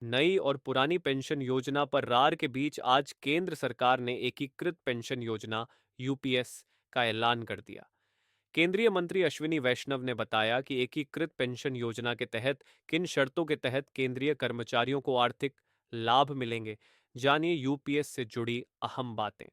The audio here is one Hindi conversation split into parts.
नई और पुरानी पेंशन योजना पर रार के बीच आज केंद्र सरकार ने एकीकृत पेंशन योजना यूपीएस का ऐलान कर दिया। केंद्रीय मंत्री अश्विनी वैष्णव ने बताया कि एकीकृत पेंशन योजना के तहत किन शर्तों के तहत केंद्रीय कर्मचारियों को आर्थिक लाभ मिलेंगे। जानिए यूपीएस से जुड़ी अहम बातें।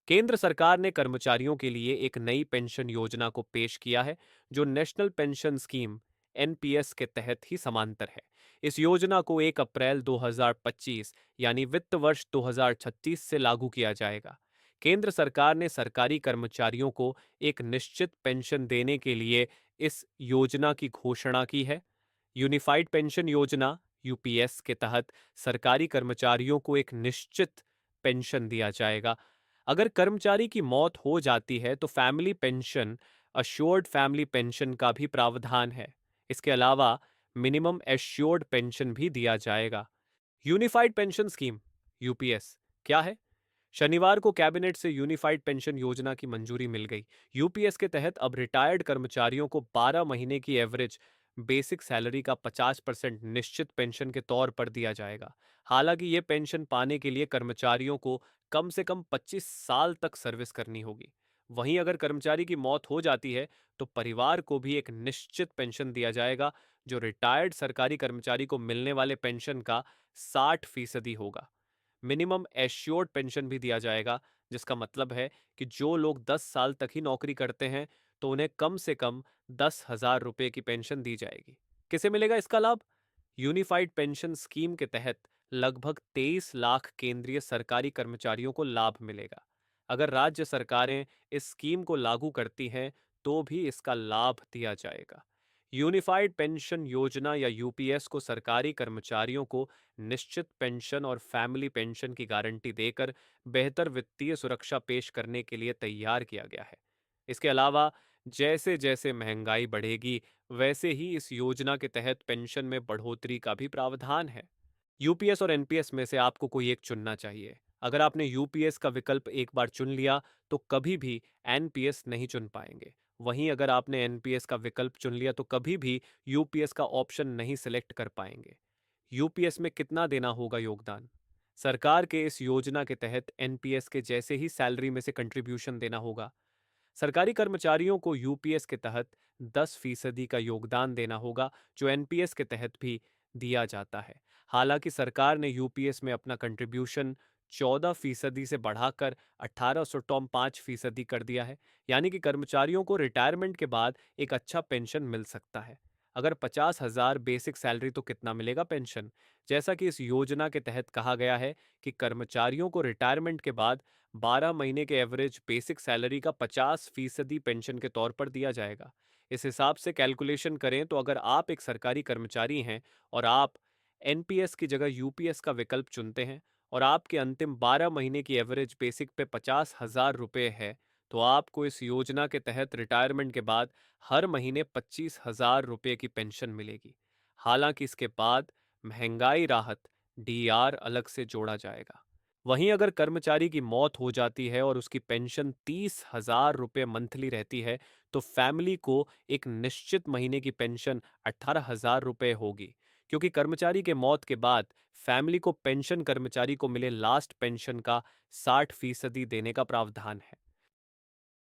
केंद्र सरकार ने कर्मचारियों के लिए एक नई पेंशन योजना को पेश किया है, जो नेशनल पेंशन स्कीम एनपीएस के तहत ही समांतर है। इस योजना को 1 अप्रैल 2025 यानी वित्त वर्ष 2036 से लागू किया जाएगा। केंद्र सरकार ने सरकारी कर्मचारियों को एक निश्चित पेंशन देने के लिए इस योजना की घोषणा की है। यूनिफाइड पेंशन योजना यूपीएस के तहत सरकारी कर्मचारियों को एक निश्चित पेंशन दिया जाएगा। अगर कर्मचारी की मौत हो जाती है तो family pension, assured family pension का भी प्रावधान है। इसके अलावा मिनिमम एश्योर्ड पेंशन भी दिया जाएगा। यूनिफाइड पेंशन स्कीम यूपीएस क्या है? शनिवार को कैबिनेट से यूनिफाइड पेंशन योजना की मंजूरी मिल गई। यूपीएस के तहत अब रिटायर्ड कर्मचारियों को 12 महीने की एवरेज बेसिक सैलरी का 50% निश्चित पेंशन के तौर पर दिया जाएगा। हालांकि ये पेंशन पाने के लिए कर्मचारियों को कम से कम 25 साल तक सर्विस करनी होगी। वहीं अगर कर्मचारी की मौत हो जाती है तो परिवार को भी एक निश्चित पेंशन दिया जाएगा, जो रिटायर्ड सरकारी कर्मचारी को मिलने वाले पेंशन का 60% होगा। मिनिमम एश्योर्ड पेंशन भी दिया जाएगा, जिसका मतलब है कि जो लोग 10 साल तक ही नौकरी करते हैं तो उन्हें कम से कम 10,000 रुपए की पेंशन दी जाएगी। किसे मिलेगा इसका लाभ? यूनिफाइड पेंशन स्कीम के तहत लगभग 23 लाख केंद्रीय सरकारी कर्मचारियों को लाभ मिलेगा। अगर राज्य सरकारें इस स्कीम को लागू करती हैं तो भी इसका लाभ दिया जाएगा। यूनिफाइड पेंशन योजना या यूपीएस को सरकारी कर्मचारियों को निश्चित पेंशन और फैमिली पेंशन की गारंटी देकर बेहतर वित्तीय सुरक्षा पेश करने के लिए तैयार किया गया है। इसके अलावा जैसे जैसे महंगाई बढ़ेगी, वैसे ही इस योजना के तहत पेंशन में बढ़ोतरी का भी प्रावधान है। यूपीएस और एनपीएस में से आपको कोई एक चुनना चाहिए। अगर आपने यूपीएस का विकल्प एक बार चुन लिया तो कभी भी एनपीएस नहीं चुन पाएंगे। वहीं अगर आपने एनपीएस का विकल्प चुन लिया तो कभी भी यूपीएस का ऑप्शन नहीं सिलेक्ट कर पाएंगे। यूपीएस में कितना देना होगा योगदान? सरकार के इस योजना के तहत एनपीएस के जैसे ही सैलरी में से कंट्रीब्यूशन देना होगा। सरकारी कर्मचारियों को यूपीएस के तहत 10% का योगदान देना होगा, जो एनपीएस के तहत भी दिया जाता है। हालांकि सरकार ने यूपीएस में अपना कंट्रीब्यूशन 14% से बढ़ाकर 18.5% कर दिया है। यानी कि कर्मचारियों को रिटायरमेंट के बाद एक अच्छा पेंशन मिल सकता है। अगर 50,000 बेसिक सैलरी तो कितना मिलेगा पेंशन? जैसा कि इस योजना के तहत कहा गया है कि कर्मचारियों को रिटायरमेंट के बाद 12 महीने के एवरेज बेसिक सैलरी का 50% पेंशन के तौर पर दिया जाएगा। इस हिसाब से कैलकुलेशन करें तो अगर आप एक सरकारी कर्मचारी हैं और आप एनपीएस की जगह यूपीएस का विकल्प चुनते हैं और आपके अंतिम 12 महीने की एवरेज बेसिक पे 50,000 रुपये है, तो आपको इस योजना के तहत रिटायरमेंट के बाद हर महीने 25,000 रुपये की पेंशन मिलेगी। हालांकि इसके बाद महंगाई राहत डीआर अलग से जोड़ा जाएगा। वहीं अगर कर्मचारी की मौत हो जाती है और उसकी पेंशन 30,000 रुपये मंथली रहती है तो फैमिली को एक निश्चित महीने की पेंशन 18,000 रुपये होगी, क्योंकि कर्मचारी के मौत के बाद फैमिली को पेंशन कर्मचारी को मिले लास्ट पेंशन का 60% देने का प्रावधान है।